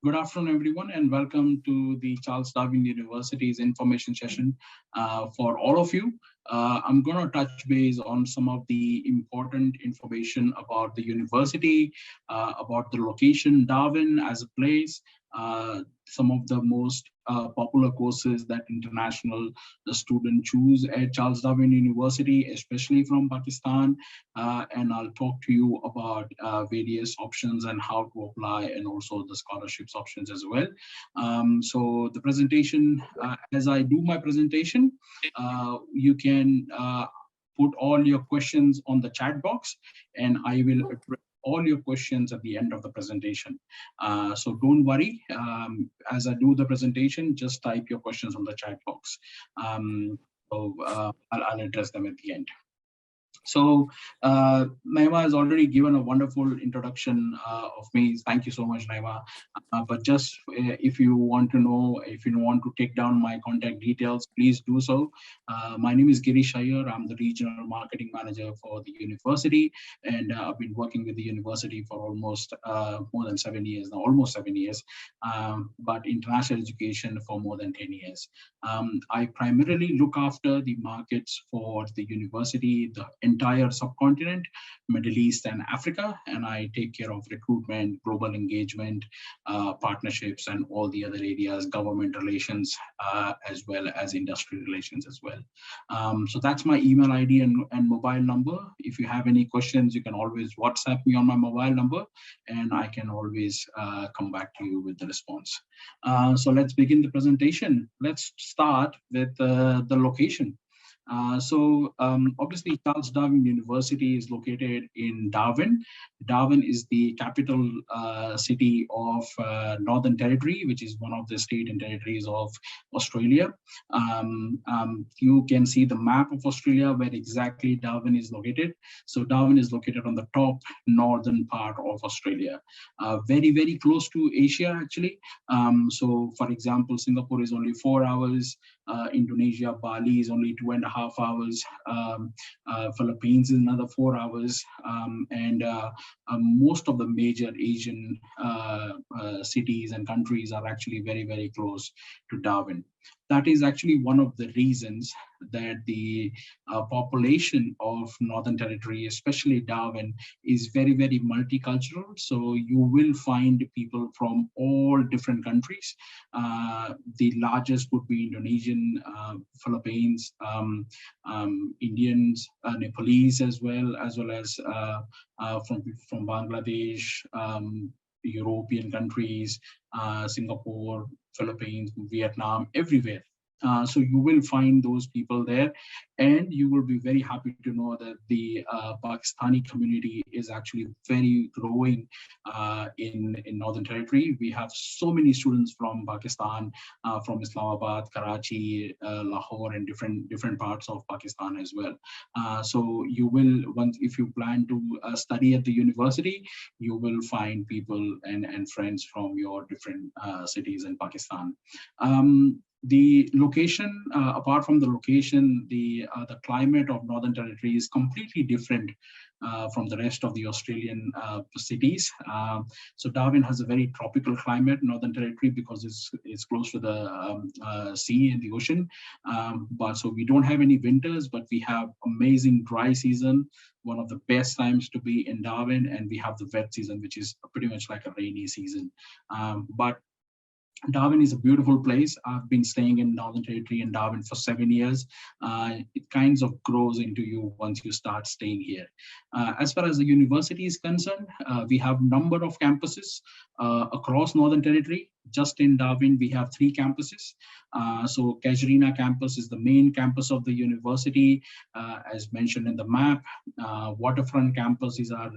Good afternoon, everyone, and welcome to the Charles Darwin University's information session for all of you. I'm going to touch base on some of the important information about the university, about the location, Darwin as a place, some of the most popular courses that international students choose at Charles Darwin University, especially from Pakistan. And I'll talk to you about various options and how to apply, and also the scholarships options as well. So the presentation, as I do my presentation, you can put all your questions on the chat box, and I will address all your questions at the end of the presentation. So don't worry, as I do the presentation, just type your questions on the chat box. I'll address them at the end. So Naima has already given a wonderful introduction of me. Thank you so much, Naima. But just if you want to know, if you want to take down my contact details, please do so. My name is Girish Iyer. I'm the Regional Marketing Manager for the university, and I've been working with the university for almost more than 7 years now, almost 7 years, but international education for more than 10 years. I primarily look after the markets for the university, the entire subcontinent, Middle East and Africa, and I take care of recruitment, global engagement, partnerships, and all the other areas, government relations, as well as industry relations as well. So that's my email ID and mobile number. If you have any questions, you can always WhatsApp me on my mobile number, and I can always come back to you with the response. So let's begin the presentation. Let's start with the location. Obviously, Charles Darwin University is located in Darwin. Darwin is the capital city of Northern Territory, which is one of the state and territories of Australia. You can see the map of Australia where exactly Darwin is located. So Darwin is located on the top northern part of Australia, very, very close to Asia, actually. So, for example, Singapore is only 4 hours. Indonesia, Bali is only 2.5 hours. Philippines is another 4 hours. And most of the major Asian cities and countries are actually very, very close to Darwin. That is actually one of the reasons that the population of Northern Territory, especially Darwin, is very, very multicultural. So you will find people from all different countries. The largest would be Indonesian, Philippines, Indians, Nepalese as well as from Bangladesh, European countries, Singapore, Philippines, Vietnam, everywhere. So you will find those people there, and you will be very happy to know that the Pakistani community is actually very growing in Northern Territory. We have so many students from Pakistan, from Islamabad, Karachi, Lahore, and different parts of Pakistan as well. So you will, if you plan to study at the university, you will find people and friends from your different cities in Pakistan. The location, apart from the location, the climate of Northern Territory is completely different from the rest of the Australian cities. So Darwin has a very tropical climate, Northern Territory, because it's close to the sea and the ocean. But so we don't have any winters, but we have amazing dry season, one of the best times to be in Darwin, and we have the wet season, which is pretty much like a rainy season. But Darwin is a beautiful place. I've been staying in Northern Territory in Darwin for 7 years. It kind of grows into you once you start staying here. As far as the university is concerned, we have a number of campuses across Northern Territory. Just in Darwin, we have 3 campuses. So Casuarina campus is the main campus of the university, as mentioned in the map. Waterfront campus is our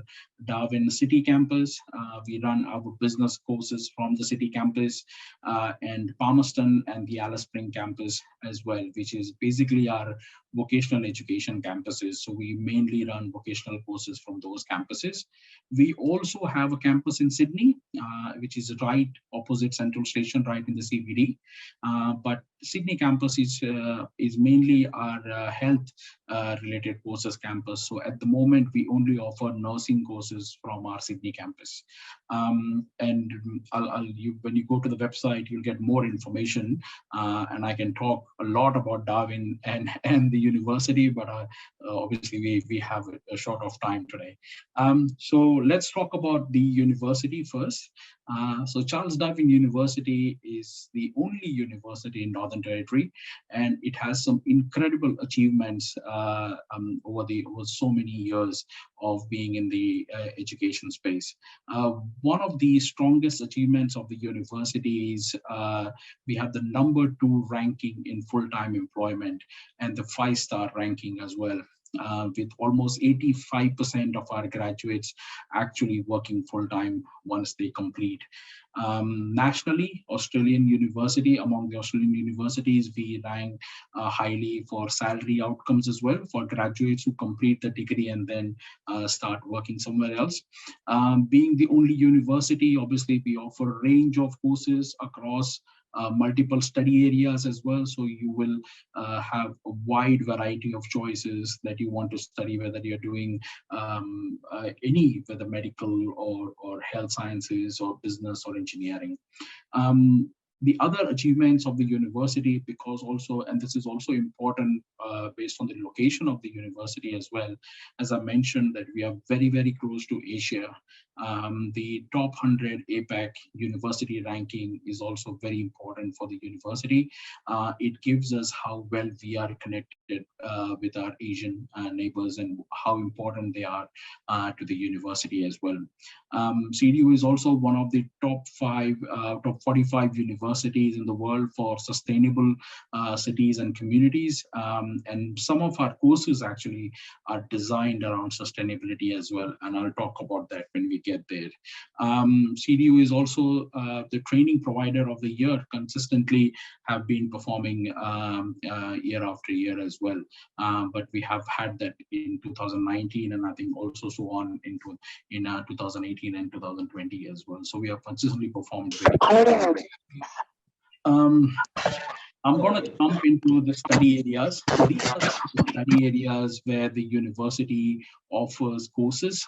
Darwin City campus. We run our business courses from the city campus, and Palmerston and the Alice Spring campus as well, which is basically our vocational education campuses. So we mainly run vocational courses from those campuses. We also have a campus in Sydney, which is right opposite Central Station, right in the CBD. But Sydney campus is mainly our health related courses campus. So at the moment, we only offer nursing courses from our Sydney campus. And when you go to the website, you'll get more information, and I can talk a lot about Darwin and the university, but obviously we have a short of time today. So let's talk about the university first. So Charles Darwin University is the only university in Northern Territory, and it has some incredible achievements over so many years of being in the education space. One of the strongest achievements of the university is we have the #2 ranking in full-time employment and the 5-star ranking as well. With almost 85% of our graduates actually working full-time once they complete. Nationally, Australian University, among the Australian universities, we rank highly for salary outcomes as well for graduates who complete the degree and then start working somewhere else. Being the only university, obviously, we offer a range of courses across multiple study areas as well. So you will have a wide variety of choices that you want to study, whether you're doing whether medical or health sciences or business or engineering. The other achievements of the university, because also, and this is also important based on the location of the university as well, as I mentioned, that we are very, very close to Asia. The top 100 APAC university ranking is also very important for the university. It gives us how well we are connected with our Asian neighbors and how important they are to the university as well. CDU is also one of the top 45 universities in the world for sustainable cities and communities. And some of our courses actually are designed around sustainability as well. And I'll talk about that when we get there. CDU is also the training provider of the year, consistently have been performing year after year as well. But we have had that in 2019, and I think also so on in 2018 and 2020 as well. So we have consistently performed very well. I'm going to jump into the study areas. So these are the study areas where the university offers courses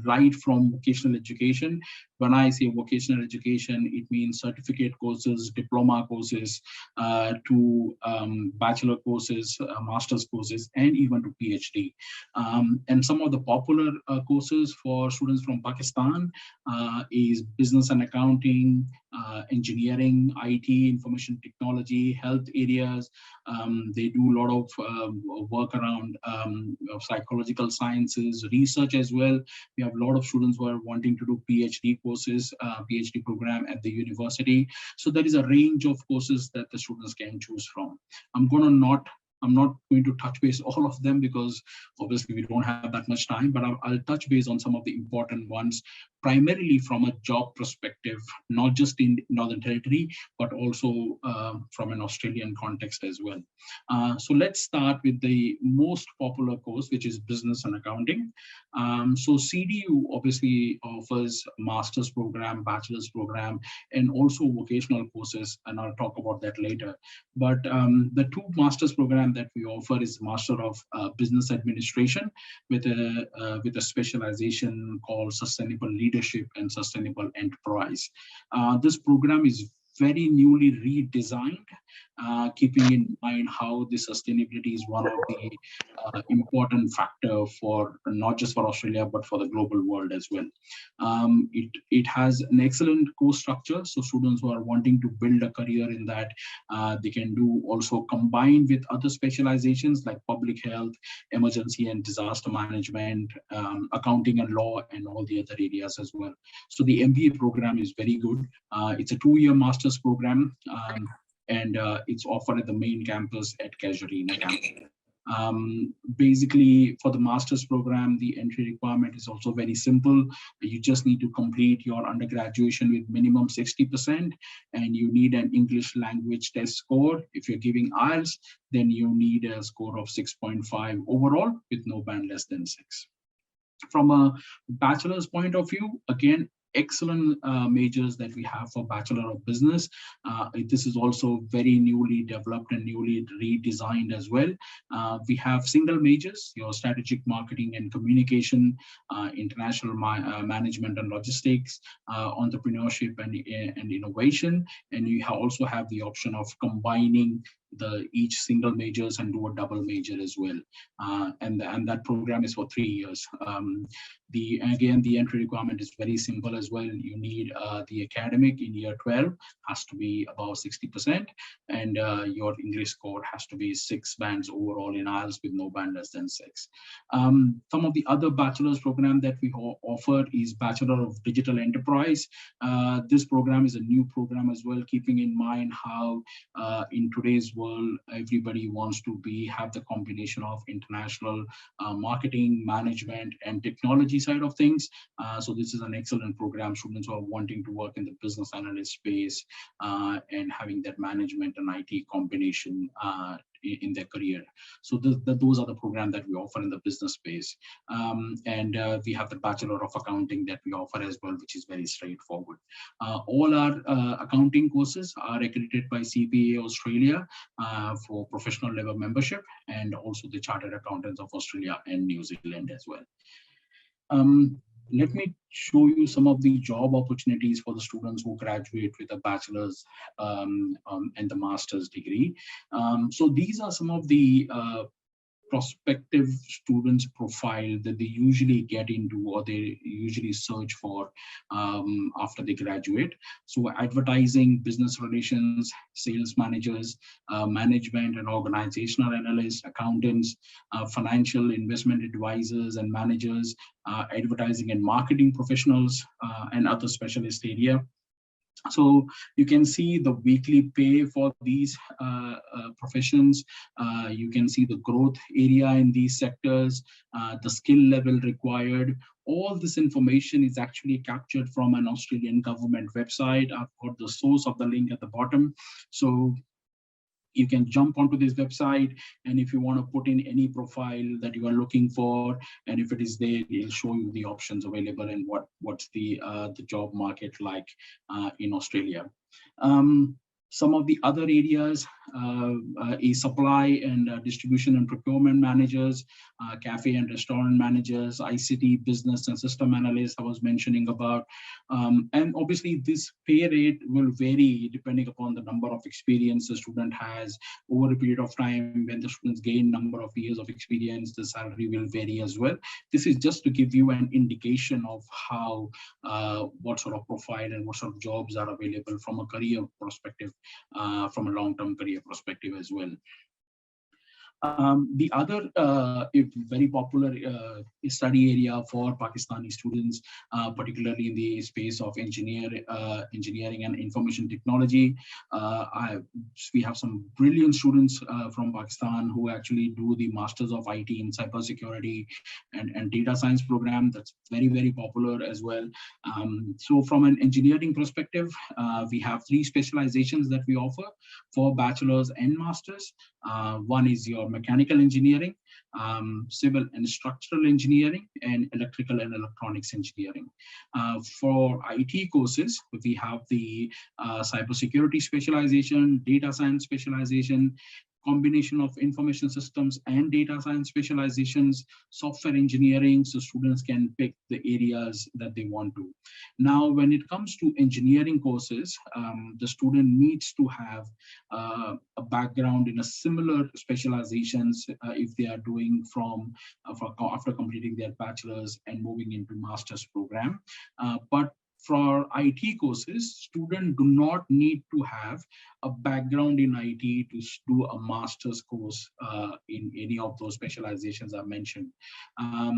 right from vocational education. When I say vocational education, it means certificate courses, diploma courses, to bachelor courses, master's courses, and even to PhD. And some of the popular courses for students from Pakistan is business and accounting, engineering, IT, information technology, health areas. They do a lot of work around psychological sciences, research as well. We have a lot of students who are wanting to do PhD courses, PhD program at the university. So there is a range of courses that the students can choose from. I'm not going to touch base all of them because obviously we don't have that much time, but I'll touch base on some of the important ones, primarily from a job perspective, not just in Northern Territory, but also from an Australian context as well. So let's start with the most popular course, which is business and accounting. So CDU obviously offers master's program, bachelor's program, and also vocational courses, and I'll talk about that later. But the two master's programs that we offer is Master of Business Administration with a specialization called Sustainable Leadership and Sustainable Enterprise. This program is very newly redesigned, keeping in mind how the sustainability is one of the important factor for not just for Australia, but for the global world as well. It has an excellent course structure. So students who are wanting to build a career in that, they can do also combined with other specializations like public health, emergency and disaster management, accounting and law, and all the other areas as well. So the MBA program is very good. It's a 2-year master's program, and it's offered at the main campus at Casuarina campus. Basically, for the master's program, the entry requirement is also very simple. You just need to complete your undergraduation with minimum 60%, and you need an English language test score. If you're giving IELTS, then you need a score of 6.5 overall with no band less than 6. From a bachelor's point of view, again, excellent majors that we have for Bachelor of Business. This is also very newly developed and newly redesigned as well. We have single majors, your strategic marketing and communication, international management and logistics, entrepreneurship and innovation. And you also have the option of combining each single majors and do a double major as well. And that program is for 3 years. Again, the entry requirement is very simple as well. You need the academic in year 12 has to be above 60%, and your English score has to be 6 bands overall in IELTS with no band less than 6. Some of the other bachelor's program that we offer is Bachelor of Digital Enterprise. This program is a new program as well, keeping in mind how in today's world everybody wants to have the combination of international marketing, management, and technology side of things. So this is an excellent program. Students who are wanting to work in the business analyst space and having that management and IT combination in their career. So those are the programs that we offer in the business space. And we have the Bachelor of Accounting that we offer as well, which is very straightforward. All our accounting courses are accredited by CPA Australia for professional level membership, and also the Chartered Accountants of Australia and New Zealand as well. Let me show you some of the job opportunities for the students who graduate with a bachelor's and the master's degree. So these are some of the prospective students profile that they usually get into or they usually search for after they graduate. So advertising, business relations, sales managers, management and organizational analysts, accountants, financial investment advisors and managers, advertising and marketing professionals, and other specialist area. So you can see the weekly pay for these professions. You can see the growth area in these sectors, the skill level required. All this information is actually captured from an Australian government website. I've got the source of the link at the bottom. So you can jump onto this website, and if you want to put in any profile that you are looking for, and if it is there, it'll show you the options available and what's the job market like in Australia. Some of the other areas is supply and distribution and procurement managers, cafe and restaurant managers, ICT business and system analysts I was mentioning about. And obviously this pay rate will vary depending upon the number of experience the student has over a period of time. When the students gain number of years of experience, the salary will vary as well. This is just to give you an indication of how, what sort of profile and what sort of jobs are available from a career perspective, from a long-term career perspective as well. The other very popular study area for Pakistani students, particularly in the space of engineering and information technology. We have some brilliant students from Pakistan who actually do the Masters of IT in Cybersecurity and Data Science program. That's very, very popular as well. So from an engineering perspective, we have 3 specializations that we offer for bachelors and masters. One is your mechanical engineering, civil and structural engineering, and electrical and electronics engineering. For IT courses, we have the cybersecurity specialization, data science specialization, combination of information systems and data science specializations, software engineering, so students can pick the areas that they want to. Now, when it comes to engineering courses, the student needs to have a background in a similar specializations if they are doing after completing their bachelor's and moving into master's program. But for IT courses, students do not need to have a background in IT to do a master's course in any of those specializations I mentioned.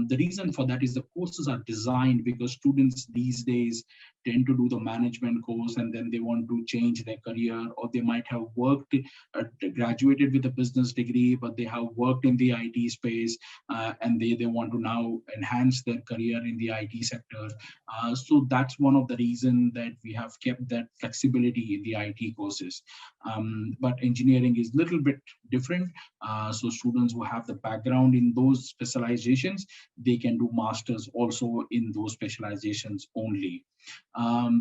The reason for that is the courses are designed because students these days tend to do the management course and then they want to change their career, or they might have worked, graduated with a business degree, but they have worked in the IT space, and they want to now enhance their career in the IT sector. So that's one of the reasons that we have kept that flexibility in the IT courses. But engineering is a little bit different. So students who have the background in those specializations, they can do masters also in those specializations only.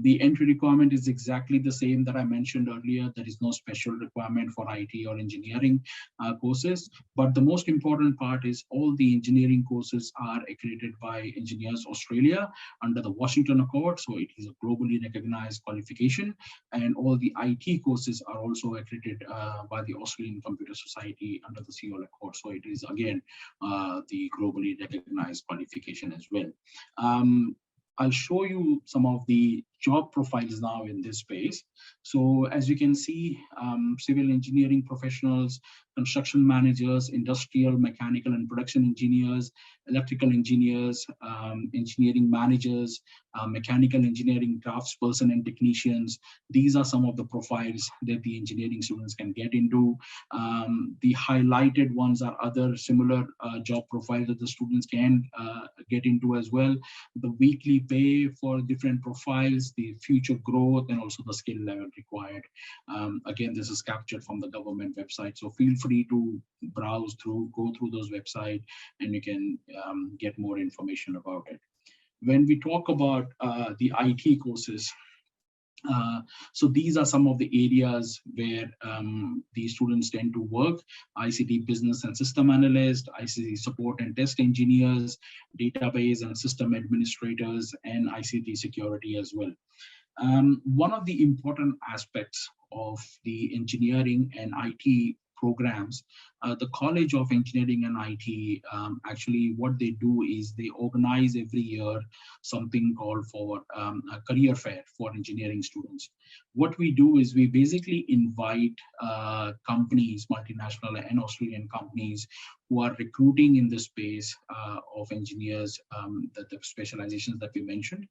The entry requirement is exactly the same that I mentioned earlier. There is no special requirement for IT or engineering courses. But the most important part is all the engineering courses are accredited by Engineers Australia under the Washington Accord. So it is a globally recognized qualification. And all the IT courses are also accredited by the Australian Computer Society under the COL Accord. So it is again the globally recognized qualification as well. I'll show you some of the job profiles now in this space. So as you can see, civil engineering professionals, construction managers, industrial, mechanical and production engineers, electrical engineers, engineering managers, mechanical engineering craftsperson and technicians. These are some of the profiles that the engineering students can get into. The highlighted ones are other similar job profiles that the students can get into as well. The weekly pay for different profiles, the future growth, and also the skill level required. Again, this is captured from the government website. So feel free to browse through, go through those websites, and you can get more information about it. When we talk about the IT courses, so these are some of the areas where the students tend to work: ICT business and system analyst, ICT support and test engineers, database and system administrators, and ICT security as well. One of the important aspects of the engineering and IT programs, the College of Engineering and IT, actually what they do is they organize every year something called for a career fair for engineering students. What we do is we basically invite companies, multinational and Australian companies, who are recruiting in the space of engineers, the specializations that we mentioned.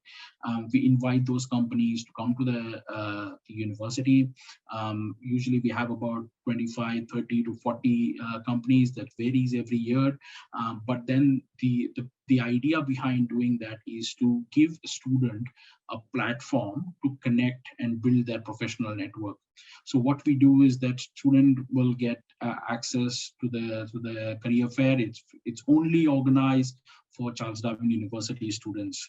We invite those companies to come to the university. Usually we have about 25, 30 to 40 companies. That varies every year. But then the idea behind doing that is to give the student a platform to connect and build their professional network. So what we do is that student will get access to the career fair. It's only organized for Charles Darwin University students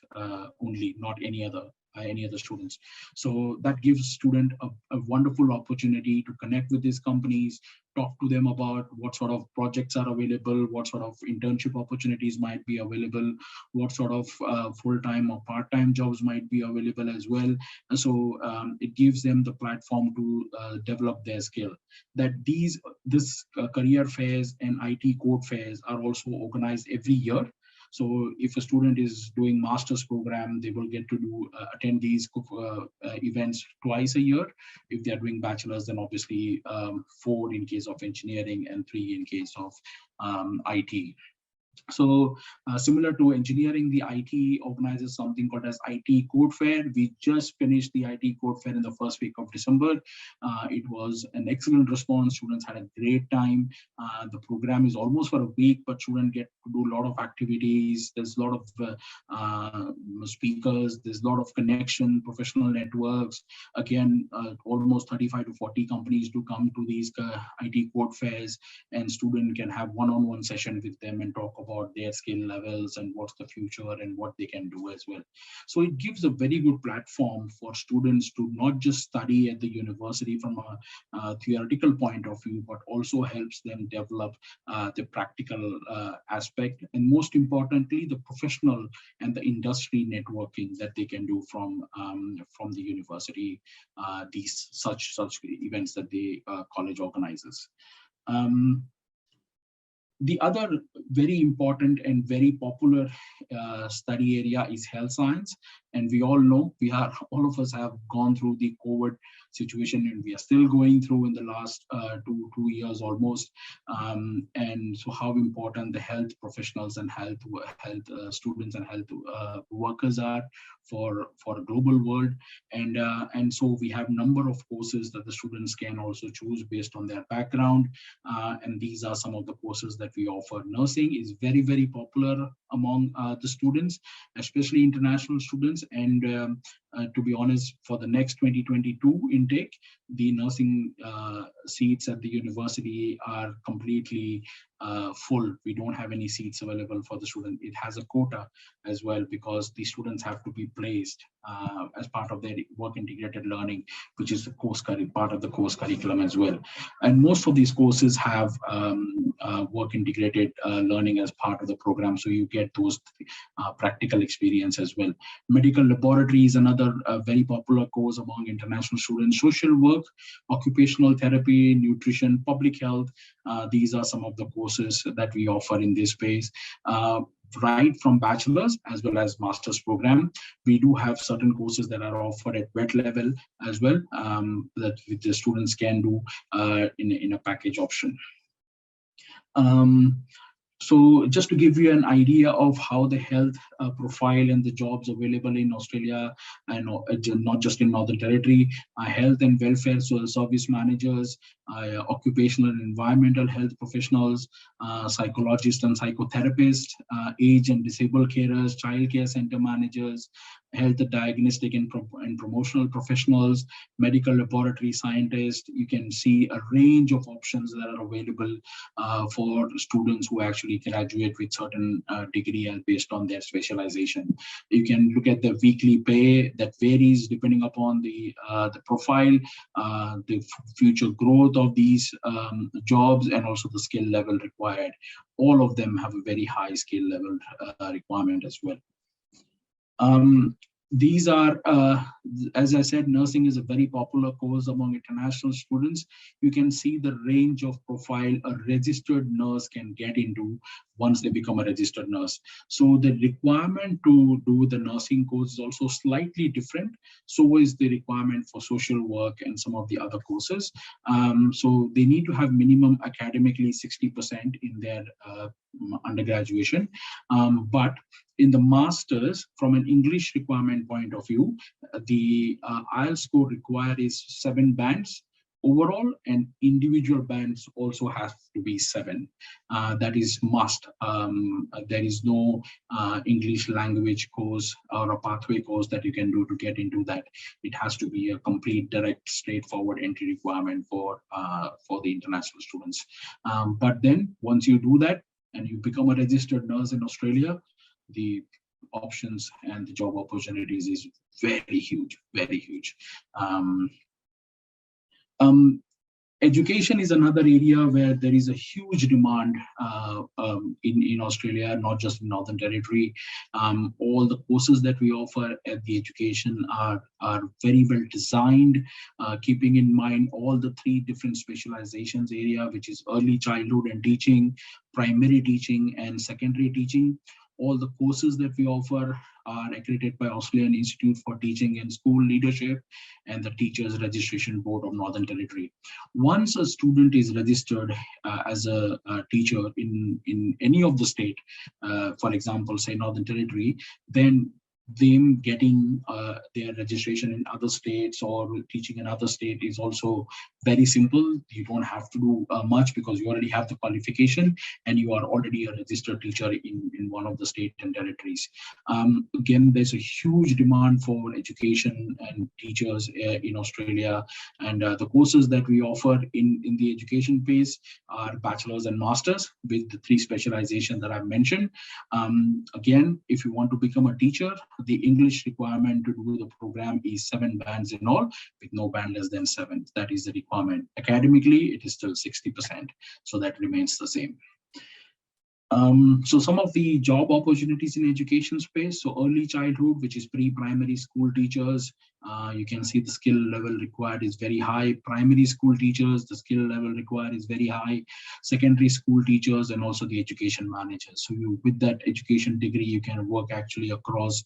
only, not any other students. So that gives student a wonderful opportunity to connect with these companies, talk to them about what sort of projects are available, what sort of internship opportunities might be available, what sort of full-time or part-time jobs might be available as well. And so it gives them the platform to develop their skill. That this career fairs and IT code fairs are also organized every year. So if a student is doing master's program, they will get to attend these events twice a year. If they are doing bachelor's, then obviously 4 in case of engineering and 3 in case of IT. So similar to engineering, the IT organizes something called as IT Code Fair. We just finished the IT Code Fair in the first week of December. It was an excellent response. Students had a great time. The program is almost for a week, but students get to do a lot of activities. There's a lot of speakers. There's a lot of connection, professional networks. Again, almost 35 to 40 companies do come to these IT Code Fairs, and student can have one-on-one session with them and talk about their skill levels and what's the future and what they can do as well. So it gives a very good platform for students to not just study at the university from a theoretical point of view, but also helps them develop the practical aspect, and most importantly, the professional and the industry networking that they can do from the university, these such events that the college organizes. The other very important and very popular study area is health science. And we all know, all of us have gone through the COVID situation, and we are still going through in the last 2 years almost. And so how important the health professionals and health students and health workers are for a global world. And so we have number of courses that the students can also choose based on their background. And these are some of the courses that we offer. Nursing is very, very popular among the students, especially international students. And to be honest, for the next 2022 intake, the nursing seats at the university are completely full. We don't have any seats available for the student. It has a quota as well, because the students have to be placed as part of their work integrated learning, which is the part of the course curriculum as well. And most of these courses have work integrated learning as part of the program, so you get those practical experience as well. Medical laboratory is another very popular course among international students. Social work, occupational therapy, nutrition, public health, these are some of the courses that we offer in this space. Right from bachelor's as well as master's program. We do have certain courses that are offered at wet level as well, that the students can do in a package option. So just to give you an idea of how the health profile and the jobs available in Australia, and not just in Northern Territory, health and welfare service managers, occupational and environmental health professionals, psychologists and psychotherapists, age and disabled carers, childcare center managers, health diagnostic and promotional professionals, medical laboratory scientists. You can see a range of options that are available for students who actually graduate with certain degree and based on their specialization. You can look at the weekly pay that varies depending upon the profile, the future growth of these jobs, and also the skill level required. All of them have a very high skill level requirement as well. These are, as I said, nursing is a very popular course among international students. You can see the range of profile a registered nurse can get into once they become a registered nurse. So the requirement to do the nursing course is also slightly different. So is the requirement for social work and some of the other courses. So they need to have minimum academically 60% in their undergraduation. But in the masters, from an English requirement point of view, the IELTS score required is 7 bands overall, and individual bands also have to be 7. That is must. There is no English language course or a pathway course that you can do to get into that. It has to be a complete, direct, straightforward entry requirement for the international students. But then once you do that and you become a registered nurse in Australia, the options and the job opportunities is very huge, very huge. Education is another area where there is a huge demand in Australia, not just in Northern Territory. All the courses that we offer at the education are very well designed, keeping in mind all the 3 different specializations area, which is early childhood and teaching, primary teaching, and secondary teaching. All the courses that we offer are accredited by Australian Institute for Teaching and School Leadership and the Teachers Registration Board of Northern Territory. Once a student is registered as a teacher in any of the state, for example, say Northern Territory, then them getting their registration in other states or teaching in other state is also very simple. You don't have to do much because you already have the qualification and you are already a registered teacher in one of the state and territories. Again, there's a huge demand for education and teachers in Australia, and the courses that we offer in the education phase are bachelor's and master's with the 3 specializations that I've mentioned. Again, if you want to become a teacher, the English requirement to do the program is 7 bands in all, with no band less than 7. That is the requirement. Academically, it is still 60%, so that remains the same. So some of the job opportunities in education space, so early childhood, which is pre-primary school teachers, you can see the skill level required is very high. Primary school teachers, the skill level required is very high. Secondary school teachers, and also the education managers. So you, with that education degree, you can work actually across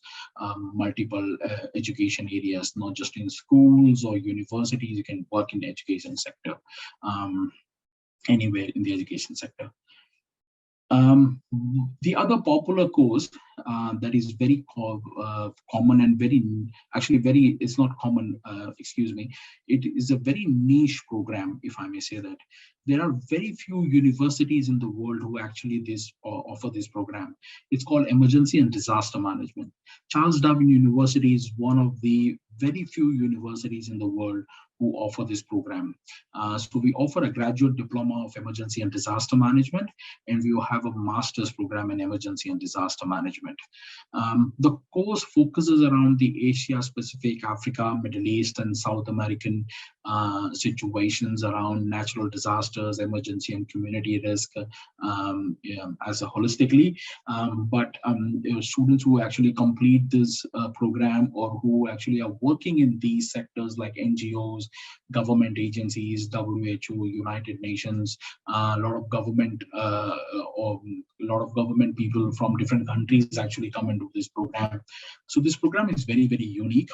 multiple education areas, not just in schools or universities. You can work in the education sector, anywhere in the education sector. The other popular course that is very common and very, actually very, it's not common, excuse me, it is a very niche program, if I may say that. There are very few universities in the world who actually offer this program. It's called Emergency and Disaster Management. Charles Darwin University is one of the very few universities in the world who offer this program. So we offer a graduate diploma of emergency and disaster management, and we will have a master's program in emergency and disaster management. The course focuses around the Asia Pacific, Africa, Middle East, and South American situations around natural disasters, emergency, and community risk as a holistically. But students who actually complete this program, or who actually are working in these sectors like NGOs, government agencies, WHO, United Nations, a lot of government people from different countries actually come into this program. So this program is very, very unique,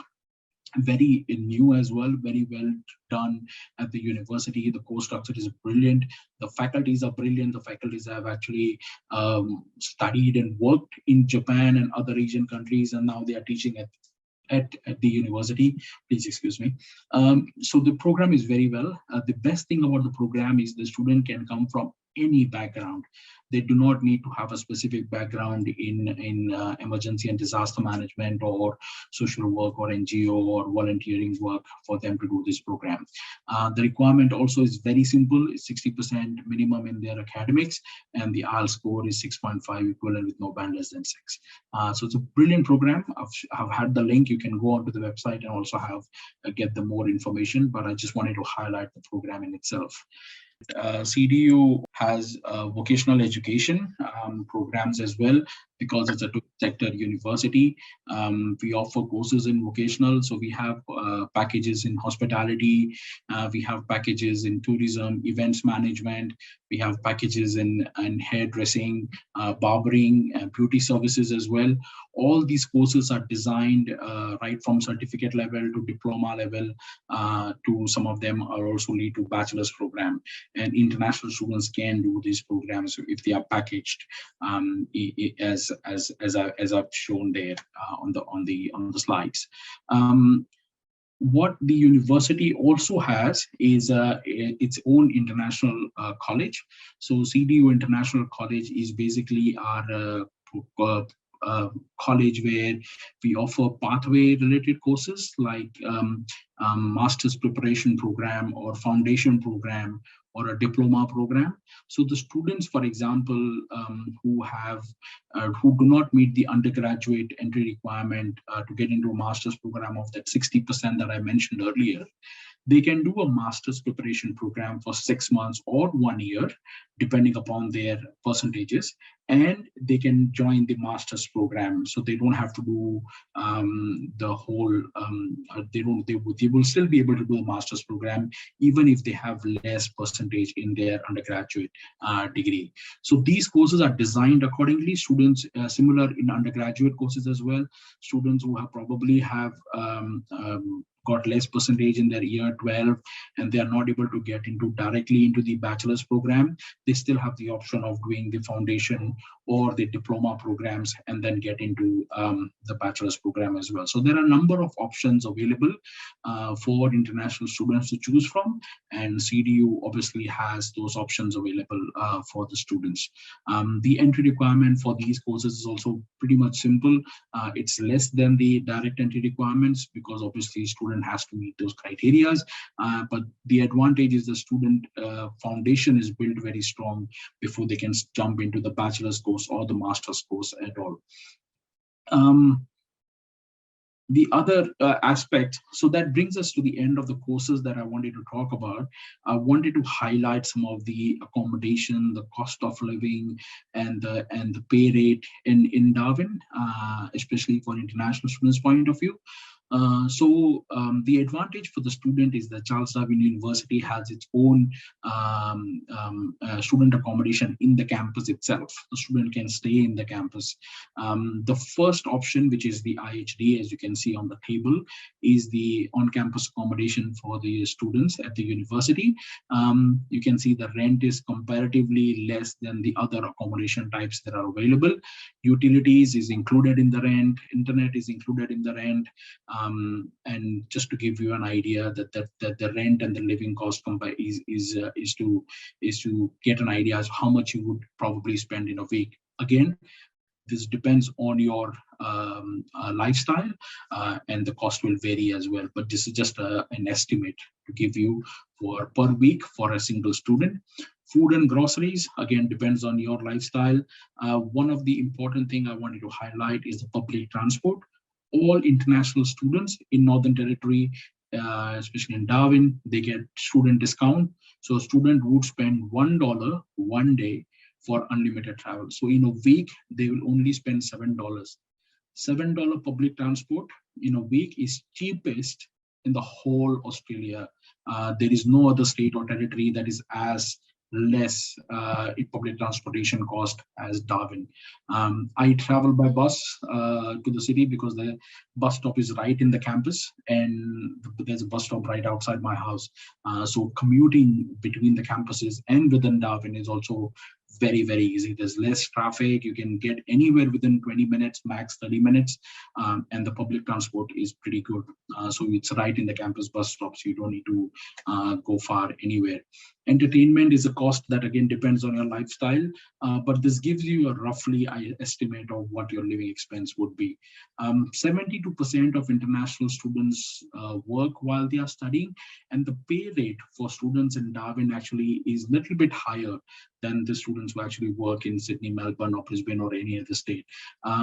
very new as well, very well done at the university. The course structure is brilliant. The faculties are brilliant. The faculties have actually studied and worked in Japan and other Asian countries, and now they are teaching at the university. Please excuse me. So the program is very well. The best thing about the program is the student can come from any background. They do not need to have a specific background in emergency and disaster management, or social work, or NGO, or volunteering work for them to do this program. The requirement also is very simple. It's 60% minimum in their academics, and the IELTS score is 6.5 equivalent with no band less than 6. So it's a brilliant program. I've had the link. You can go onto the website and also have get the more information, but I just wanted to highlight the program in itself. CDU has vocational education programs as well, because it's a two-sector university. We offer courses in vocational, so we have packages in hospitality, we have packages in tourism, events management, we have packages in hairdressing, barbering, beauty services as well. All these courses are designed right from certificate level to diploma level, to some of them are also lead to bachelor's program. And international students can do these programs if they are packaged as I've shown there on the slides. What the university also has is its own international college. So CDU International College is basically our college where we offer pathway related courses like master's preparation program, or foundation program, or a diploma program. So the students, for example, who do not meet the undergraduate entry requirement to get into a master's program of that 60% that I mentioned earlier, they can do a master's preparation program for 6 months or 1 year, depending upon their percentages, and they can join the master's program. So they don't have to do the whole, they will still be able to do a master's program, even if they have less percentage in their undergraduate degree. So these courses are designed accordingly. Students, similar in undergraduate courses as well, students who have probably have got less percentage in their year 12, and they are not able to get directly into the bachelor's program, they still have the option of doing the foundation or the diploma programs and then get into the bachelor's program as well. So there are a number of options available for international students to choose from, and CDU obviously has those options available for the students. The entry requirement for these courses is also pretty much simple. It's less than the direct entry requirements, because obviously student has to meet those criteria, but the advantage is the student foundation is built very strong before they can jump into the bachelor's course or the master's course at all. The other aspect, so that brings us to the end of the courses that I wanted to talk about. I wanted to highlight some of the accommodation, the cost of living, and the pay rate in Darwin, especially for international students' point of view. The advantage for the student is that Charles Darwin University has its own student accommodation in the campus itself. The student can stay in the campus. The first option, which is the IHD, as you can see on the table, is the on-campus accommodation for the students at the university. You can see the rent is comparatively less than the other accommodation types that are available. Utilities is included in the rent, internet is included in the rent. And just to give you an idea that the rent and the living cost is to get an idea as how much you would probably spend in a week. Again, this depends on your lifestyle, and the cost will vary as well. But this is just an estimate to give you for per week for a single student. Food and groceries, again, depends on your lifestyle. One of the important thing I wanted to highlight is the public transport. All international students in Northern Territory, especially in Darwin, they get student discount. So a student would spend $1 one day for unlimited travel. So in a week, they will only spend $7. $7 public transport in a week is cheapest in the whole Australia. There is no other state or territory that is as less in public transportation cost as Darwin. I travel by bus to the city because the bus stop is right in the campus, and there's a bus stop right outside my house. So commuting between the campuses and within Darwin is also very, very easy. There's less traffic. You can get anywhere within 20 minutes, max 30 minutes. And the public transport is pretty good. So it's right in the campus bus stops. You don't need to go far anywhere. Entertainment is a cost that again depends on your lifestyle, but this gives you a roughly estimate of what your living expense would be. 72% of international students work while they are studying, and the pay rate for students in Darwin actually is a little bit higher than the students who actually work in Sydney, Melbourne, or Brisbane, or any other state.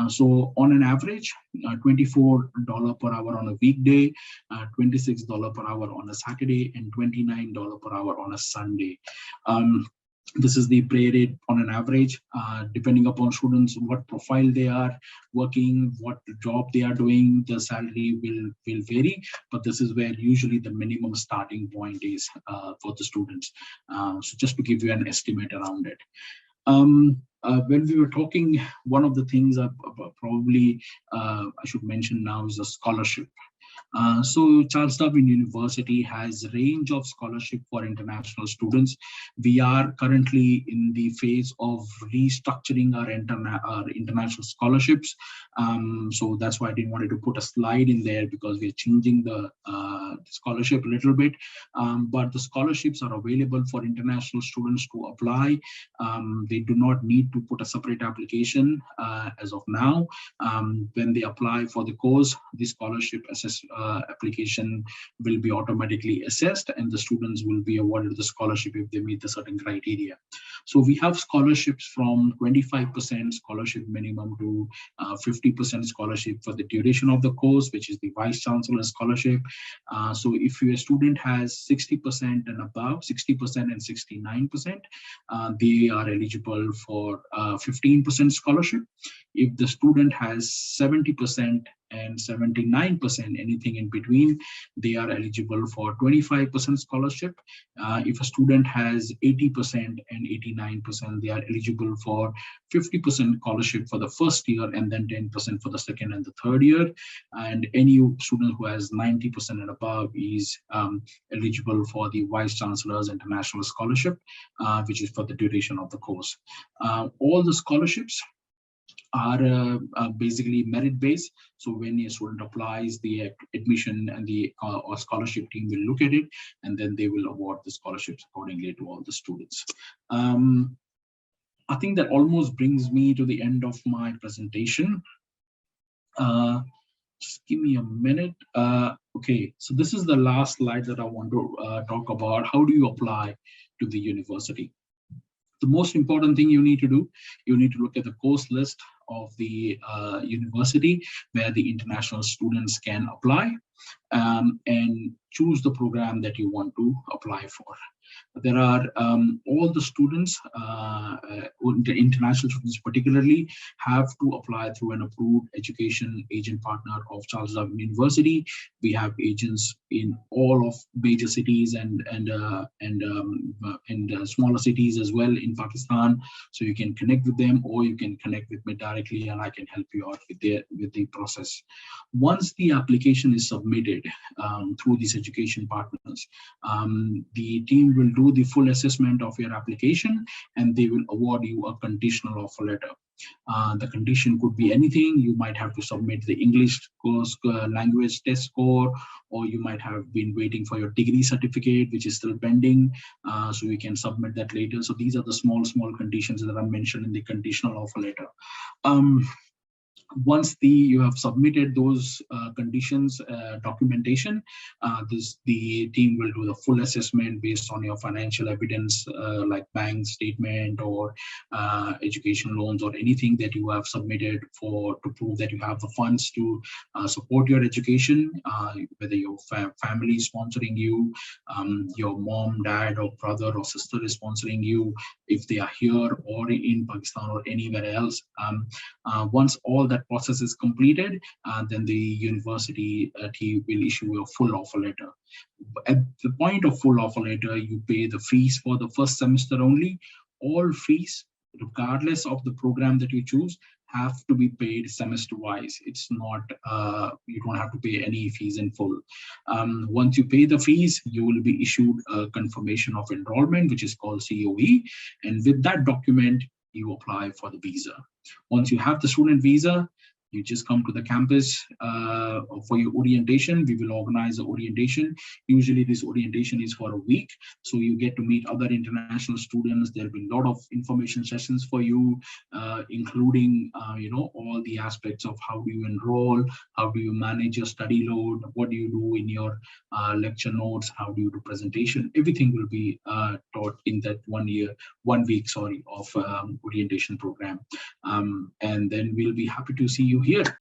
So on an average, $24 per hour on a weekday, $26 per hour on a Saturday, and $29 per hour on a Sunday. This is the pay rate on an average, depending upon students, what profile they are working, what job they are doing, the salary will vary, but this is where usually the minimum starting point is for the students. So just to give you an estimate around it. When we were talking, one of the things probably I should mention now is a scholarship. So Charles Darwin University has a range of scholarship for international students. We are currently in the phase of restructuring our international scholarships. So that's why I didn't want to put a slide in there, because we're changing the scholarship a little bit. But the scholarships are available for international students to apply. They do not need to put a separate application as of now. When they apply for the course, the scholarship application will be automatically assessed, and the students will be awarded the scholarship if they meet the certain criteria. So we have scholarships from 25% scholarship minimum to 50% scholarship for the duration of the course, which is the Vice Chancellor scholarship. So if your student has 60% and above, 60% and 69%, they are eligible for 15% scholarship. If the student has 70% and 79%, anything in between, they are eligible for 25% scholarship. If a student has 80% and 89%, they are eligible for 50% scholarship for the first year, and then 10% for the second and the third year. And any student who has 90% and above is eligible for the Vice Chancellor's International Scholarship, which is for the duration of the course. All the scholarships are basically merit-based. So when a student applies, the admission and the or scholarship team will look at it, and then they will award the scholarships accordingly to all the students. I think that almost brings me to the end of my presentation. Just give me a minute. Okay, so this is the last slide that I want to talk about. How do you apply to the university? The most important thing you need to do, you need to look at the course list of the university where the international students can apply and choose the program that you want to apply for. There are all the students, the international students particularly, have to apply through an approved education agent partner of Charles Darwin University. We have agents in all of major cities and smaller cities as well in Pakistan. So you can connect with them, or you can connect with me directly, and I can help you out with the process. Once the application is submitted through these education partners, the team will do the full assessment of your application, and they will award you a conditional offer letter. The condition could be anything. You might have to submit the English course language test score, or you might have been waiting for your degree certificate, which is still pending. So we can submit that later. So these are the small conditions that are mentioned in the conditional offer letter. Once you have submitted those conditions documentation, the team will do the full assessment based on your financial evidence, like bank statement or education loans or anything that you have submitted to prove that you have the funds to support your education, whether your family is sponsoring you, your mom, dad, or brother or sister is sponsoring you, if they are here or in Pakistan or anywhere else. Once all that process is completed, then the university team will issue a full offer letter. At the point of full offer letter, you pay the fees for the first semester only. All fees, regardless of the program that you choose, have to be paid semester-wise. It's not, you don't have to pay any fees in full. Once you pay the fees, you will be issued a confirmation of enrollment, which is called COE. And with that document, you apply for the visa. Once you have the student visa, you just come to the campus for your orientation. We will organize the orientation. Usually this orientation is for a week. So you get to meet other international students. There'll be a lot of information sessions for you, including all the aspects of how do you enroll, how do you manage your study load, what do you do in your lecture notes, how do you do presentation. Everything will be taught in that 1 week of orientation program. And then we'll be happy to see you here.